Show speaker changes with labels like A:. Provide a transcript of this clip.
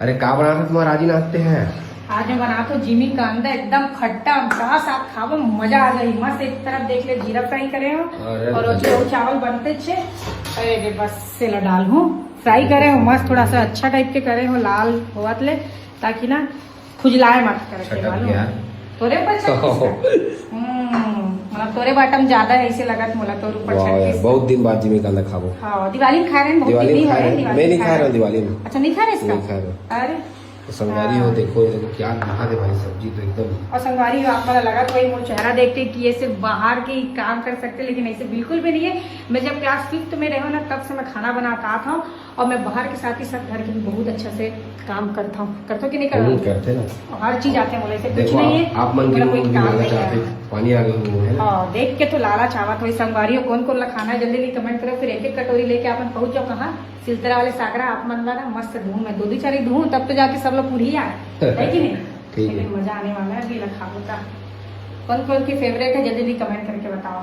A: अरे का बना था तुम्हारा आज ही नाचते हैं।
B: आज मैं बना तो जिमी का अंडा एकदम खट्टा का साथ खाओ मजा आ गई। मस्त एक तरफ देख ले जीरा फ्राई करे हो और जो चावल बनते छे अरे बस से डाल हूँ फ्राई करे हो मस्त थोड़ा सा अच्छा टाइप के करे हो लाल होवत ले ताकि ना खुजलाए मत करे मालूम तोरे पर मतलब तोरे बाटम ज्यादा ऐसे लगत मोला तोर ऊपर छटके
A: बहुत दिन बाद जिमी का अंडा खाबो।
B: हाँ दिवाली में खा रहे हैं बहुत
A: दिवाली
B: दिन
A: में खा
B: है
A: रहे हैं मैं नहीं खा रहा हूँ दिवाली में।
B: अच्छा नहीं खा रहे
A: नहीं खा रहा
B: इसका अरे
A: तो संगवारी हो देखो ये देखो क्या बना दे भाई सब्जी तो एकदम।
B: और संगवारी आप मला लगा तो वही मुझे चेहरा देखते कि ये सिर्फ बाहर के ही काम कर सकते लेकिन ऐसे बिल्कुल भी नहीं है। मैं जब क्लास 5th में रहा ना तब से मैं खाना बनाता था और मैं बाहर के साथ ही साथ घर के भी बहुत अच्छा से काम करता हूँ। करता कि नहीं
A: करते ना
B: हर चीज आते हैं बोले से कुछ
A: देखो
B: नहीं है
A: आप मन
B: मेरा कोई
A: की
B: काम
A: लालच
B: नहीं
A: आते
B: है।
A: पानी आ गई है ना।
B: हाँ देख के तो लालच आवत वही संगवारी कौन कौन ला खाना जल्दी नहीं कमेंट करो फिर एक एक कटोरी लेके अपन पहुंच जाओ कहाँ सिलतरा वाले सागरा आप मन ला ना मस्त धूम मैं 2-4 धूम तब तो जाके सब लोग पूरी आए है कि नहीं।
A: ठीक है
B: मजा आने वाला है अभी खाबो का कौन कौन की फेवरेट है जल्दी कमेंट करके बताओ।